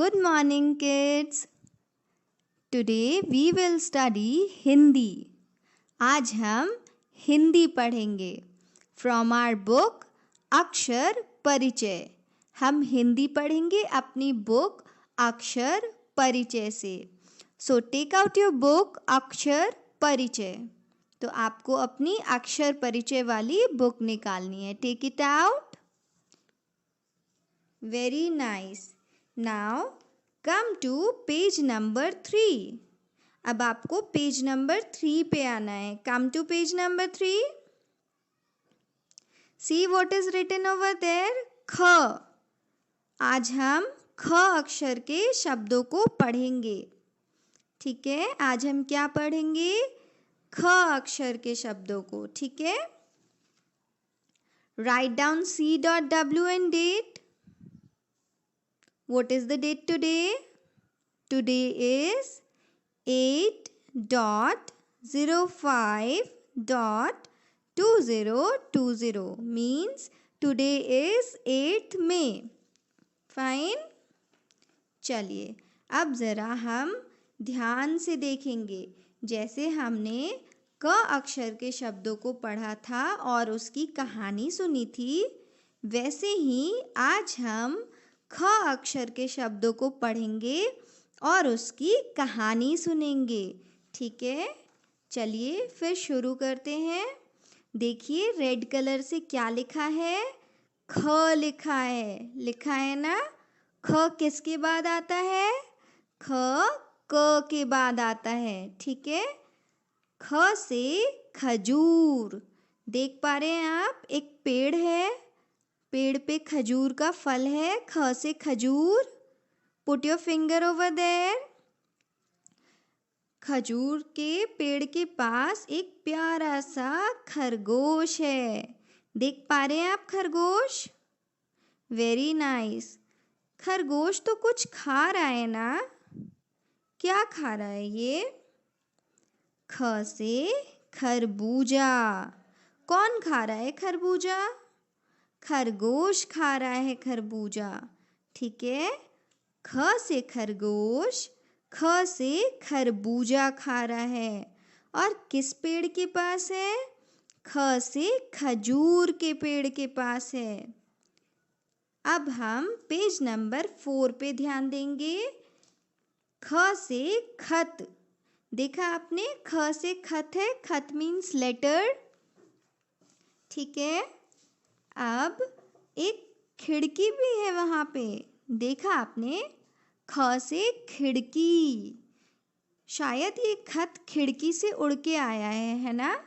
Good morning, kids. Today we will study Hindi. आज हम हिंदी पढ़ेंगे. From our book अक्षर परिचय. हम हिंदी पढ़ेंगे अपनी बुक अक्षर परिचय से. So take out your book अक्षर परिचय. तो आपको अपनी अक्षर परिचय वाली बुक निकालनी है. Take it out. Very nice. Now come to page number 3. अब आपको पेज नंबर 3 पे आना है. Come to page number 3. See what is written over there. ख. आज हम ख अक्षर के शब्दों को पढ़ेंगे. ठीक है, आज हम क्या पढ़ेंगे? ख अक्षर के शब्दों को. ठीक है. Write down C.W and date. What is the date today? Today is 8.05.2020 means today is 8th May. Fine? चलिए अब ज़रा हम ध्यान से देखेंगे. जैसे हमने क अक्षर के शब्दों को पढ़ा था और उसकी कहानी सुनी थी, वैसे ही आज हम ख अक्षर के शब्दों को पढ़ेंगे और उसकी कहानी सुनेंगे. ठीक है, चलिए फिर शुरू करते हैं. देखिए रेड कलर से क्या लिखा है? ख लिखा है. लिखा है ना? ख किसके बाद आता है? ख क के बाद आता है. ठीक है. ख से खजूर. देख पा रहे हैं आप? एक पेड़ है, पेड़ पे खजूर का फल है. ख से खजूर. Put your finger over there. खजूर के पेड़ के पास एक प्यारा सा खरगोश है. देख पा रहे हैं आप खरगोश? Very nice. खरगोश तो कुछ खा रहा है ना? क्या खा रहा है ये? ख से खरबूजा. कौन खा रहा है खरबूजा? खरगोश खा रहा है खरबूजा. ठीक है. ख से खरगोश, ख से खरबूजा खा रहा है. और किस पेड़ के पास है? ख से खजूर के पेड़ के पास है. अब हम पेज नंबर 4 पे ध्यान देंगे. ख से खत. देखा आपने? ख से खत है. खत मीन्स लेटर. ठीक है. अब एक खिड़की भी है वहाँ पे. देखा आपने? ख से खिड़की. शायद ये खत खिड़की से उड़ के आया है ना?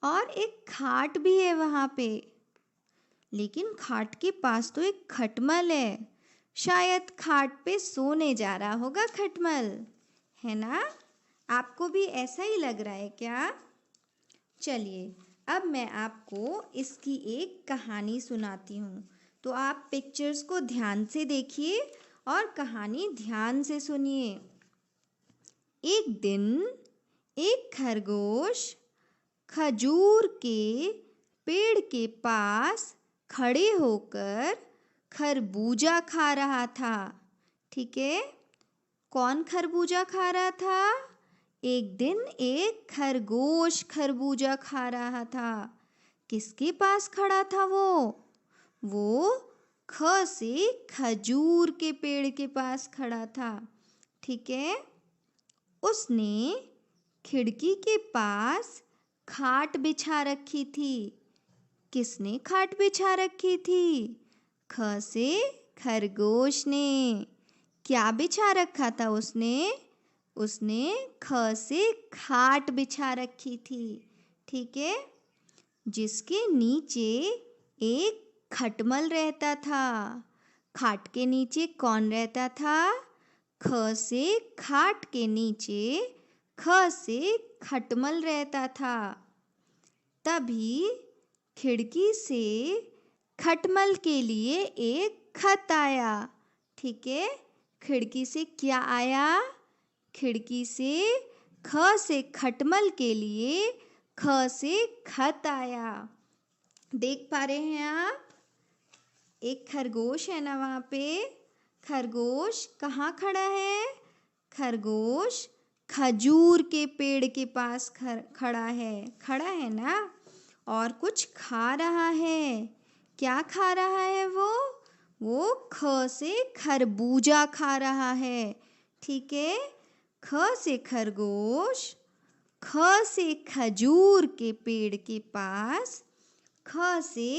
और एक खाट भी है वहाँ पे. लेकिन खाट के पास तो एक खटमल है. शायद खाट पे सोने जा रहा होगा खटमल, है ना? आपको भी ऐसा ही लग रहा है क्या? चलिए अब मैं आपको इसकी एक कहानी सुनाती हूँ. तो आप पिक्चर्स को ध्यान से देखिए और कहानी ध्यान से सुनिए. एक दिन एक खरगोश खजूर के पेड़ के पास खड़े होकर खरबूजा खा रहा था. ठीक है. कौन खरबूजा खा रहा था? एक दिन एक खरगोश खरबूजा खा रहा था. किसके पास खड़ा था वो? वो ख से खजूर के पेड़ के पास खड़ा था. ठीक है. उसने खिड़की के पास खाट बिछा रखी थी. किसने खाट बिछा रखी थी? ख से खरगोश ने. क्या बिछा रखा था उसने? उसने ख से खाट बिछा रखी थी. ठीक है. जिसके नीचे एक खटमल रहता था. खाट के नीचे कौन रहता था? ख से खाट के नीचे ख से खटमल रहता था. तभी खिड़की से खटमल के लिए एक खत आया. ठीक है. खिड़की से क्या आया? खिड़की से ख से खटमल के लिए ख से खत आया. देख पा रहे हैं आप? एक खरगोश है ना वहाँ पे? खरगोश कहाँ खड़ा है? खरगोश खजूर के पेड़ के पास खड़ा है ना, और कुछ खा रहा है। क्या खा रहा है वो? वो ख से खरबूजा खा रहा है। ठीक है, ख से खरगोश, ख से खजूर के पेड़ के पास ख से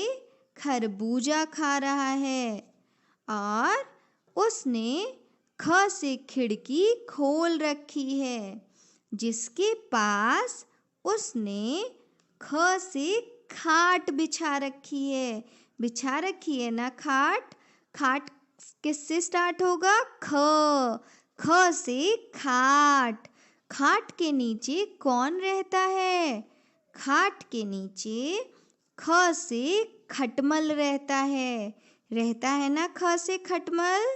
खरबूजा खा रहा है, और उसने ख से खिड़की खोल रखी है, जिसके पास उसने ख से खाट बिछा रखी है। बिछा रखी है ना खाट। खाट किससे स्टार्ट होगा? ख। ख से खाट। खाट के नीचे कौन रहता है? खाट के नीचे ख से खटमल रहता है। रहता है ना ख से खटमल।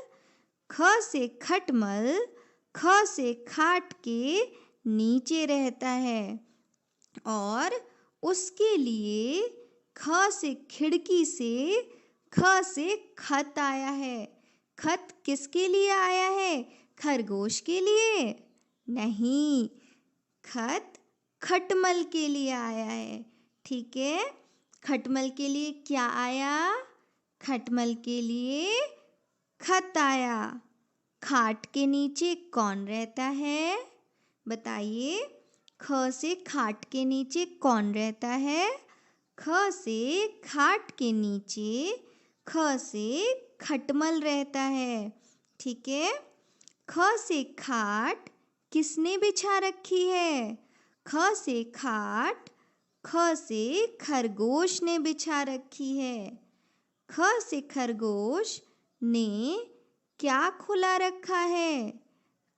ख से खटमल ख से खाट के नीचे रहता है, और उसके लिए ख से खिड़की से ख से खत आया है। खत किसके लिए आया है? खरगोश के लिए? नहीं, खत खटमल के लिए आया है। ठीक है, खटमल के लिए क्या आया? खटमल के लिए खत आया। खाट के नीचे कौन रहता है? बताइए, ख से खाट के नीचे कौन रहता है? ख से खाट के नीचे ख से खटमल रहता है। ठीक है, ख से खाट किसने बिछा रखी है? ख से खाट ख से खरगोश ने बिछा रखी है। ख से खरगोश ने क्या खुला रखा है?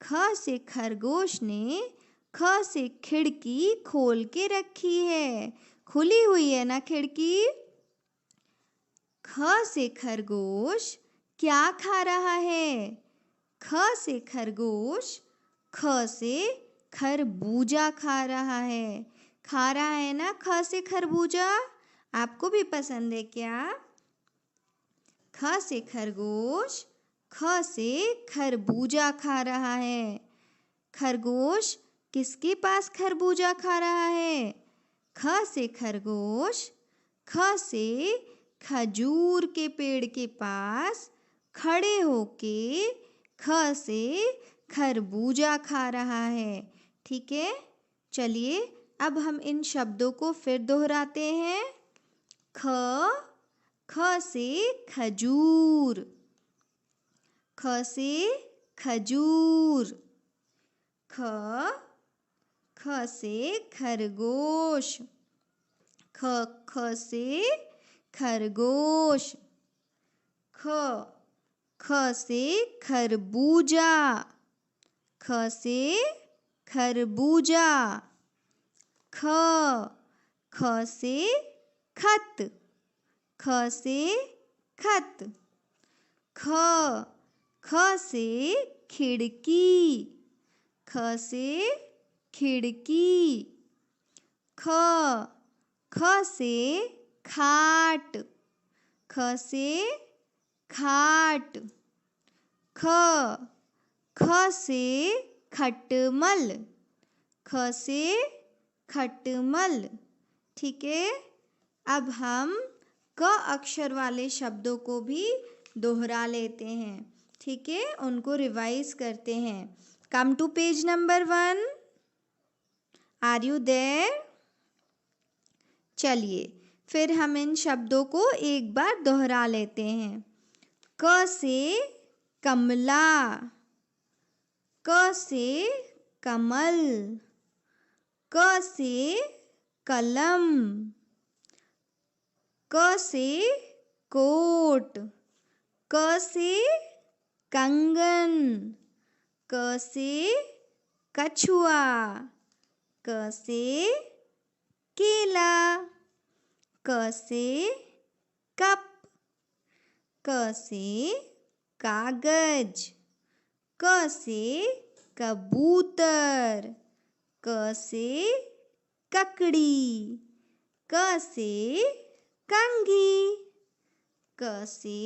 ख से खरगोश ने ख से खिड़की खोल के रखी है। खुली हुई है ना खिड़की। ख से खरगोश क्या खा रहा है? ख से खरगोश ख से खरबूजा खा रहा है। खा रहा है ना ख से खरबूजा। आपको भी पसंद है क्या? ख से खरगोश ख से खरबूजा खा रहा है। खरगोश किसके पास खरबूजा खा रहा है? ख से खरगोश ख से खजूर के पेड़ के पास खड़े होके ख से खरबूजा खा रहा है। ठीक है, चलिए अब हम इन शब्दों को फिर दोहराते हैं। ख से खजूर। ख से खजूर। ख से खरगोश। ख से खरगोश। ख से खरबूजा। ख से खरबूजा। ख से खत। ख से खत। ख से खिड़की। ख से खिड़की। ख से खाट। ख से खाट। ख से खटमल। ख से खटमल। ठीक है, अब हम क अक्षर वाले शब्दों को भी दोहरा लेते हैं। ठीक है, उनको रिवाइज करते हैं। Come to page number 1। Are you there? चलिए फिर हम इन शब्दों को एक बार दोहरा लेते हैं। क से कमला। क से कमल। क से कलम। क से कोट। क से कंगन। क से कछुआ। क से केला। क से कप। क से कागज। क से कबूतर। क से ककड़ी। क से कंघी। क से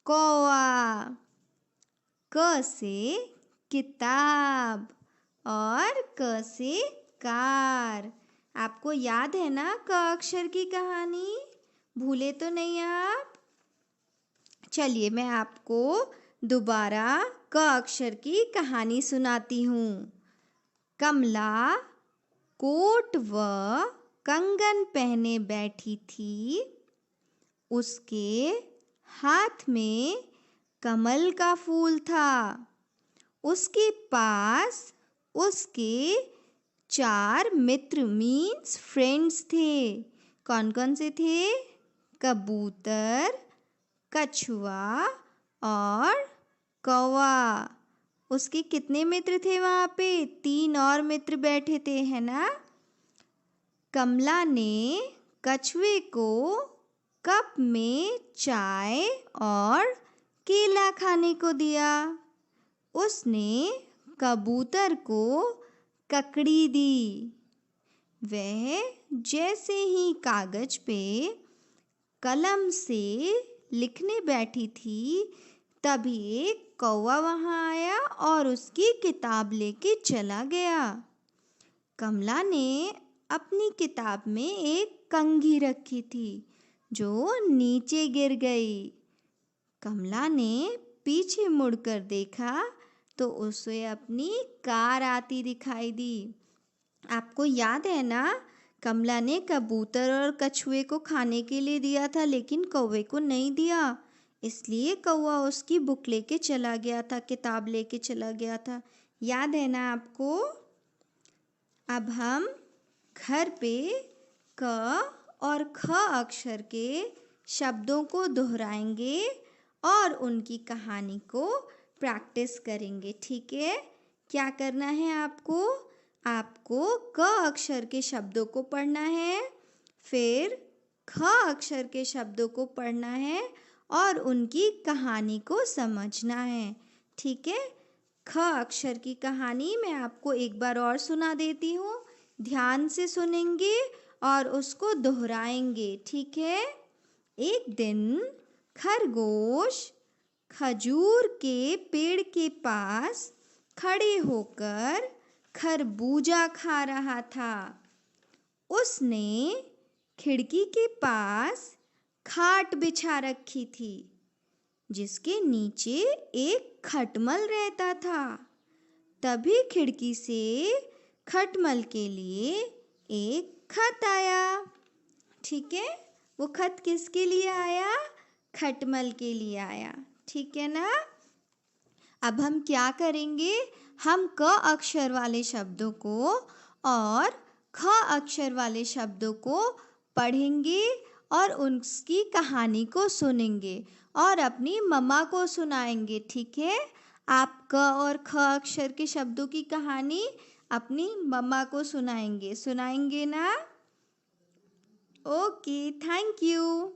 कौवा। क से किताब और क से कार। आपको याद है ना क अक्षर की कहानी? भूले तो नहीं आप? चलिए मैं आपको दोबारा क अक्षर की कहानी सुनाती हूँ। कमला कोट व कंगन पहने बैठी थी। उसके हाथ में कमल का फूल था। उसके पास उसके 4 मित्र मीन्स फ्रेंड्स थे। कौन कौन से थे? कबूतर, कछुआ और कौवा। उसके कितने मित्र थे वहाँ पे? 3 और मित्र बैठे थे, है ना? कमला ने कछुए को कप में चाय और केला खाने को दिया। उसने कबूतर को ककड़ी दी। वह जैसे ही कागज पे कलम से लिखने बैठी थी, तभी एक कौवा वहाँ आया और उसकी किताब लेके चला गया। कमला ने अपनी किताब में एक कंघी रखी थी जो नीचे गिर गई। कमला ने पीछे मुड़कर देखा तो उसे अपनी कार आती दिखाई दी। आपको याद है ना, कमला ने कबूतर और कछुए को खाने के लिए दिया था लेकिन कौवे को नहीं दिया। इसलिए कौवा उसकी बुक लेके चला गया था, किताब लेके चला गया था। याद है ना आपको? अब हम घर पे क और ख अक्षर के शब्दों को दोहराएंगे और उनकी कहानी को प्रैक्टिस करेंगे, ठीक है? क्या करना है आपको? आपको क अक्षर के शब्दों को पढ़ना है, फिर ख अक्षर के शब्दों को पढ़ना है और उनकी कहानी को समझना है, ठीक है? ख अक्षर की कहानी मैं आपको एक बार और सुना देती हूँ। ध्यान से सुनेंगे और उसको दोहराएंगे, ठीक है? एक दिन खरगोश खजूर के पेड़ के पास खड़े होकर खरबूजा खा रहा था। उसने खिड़की के पास खाट बिछा रखी थी जिसके नीचे एक खटमल रहता था। तभी खिड़की से खटमल के लिए एक खत आया, ठीक है? वो खत किसके लिए आया? खटमल के लिए आया, ठीक है ना? अब हम क्या करेंगे? हम क अक्षर वाले शब्दों को और ख अक्षर वाले शब्दों को पढ़ेंगे और उसकी कहानी को सुनेंगे और अपनी मम्मा को सुनाएंगे, ठीक है? आप क और ख अक्षर के शब्दों की कहानी अपनी मम्मा को सुनाएंगे ना? Okay, thank you.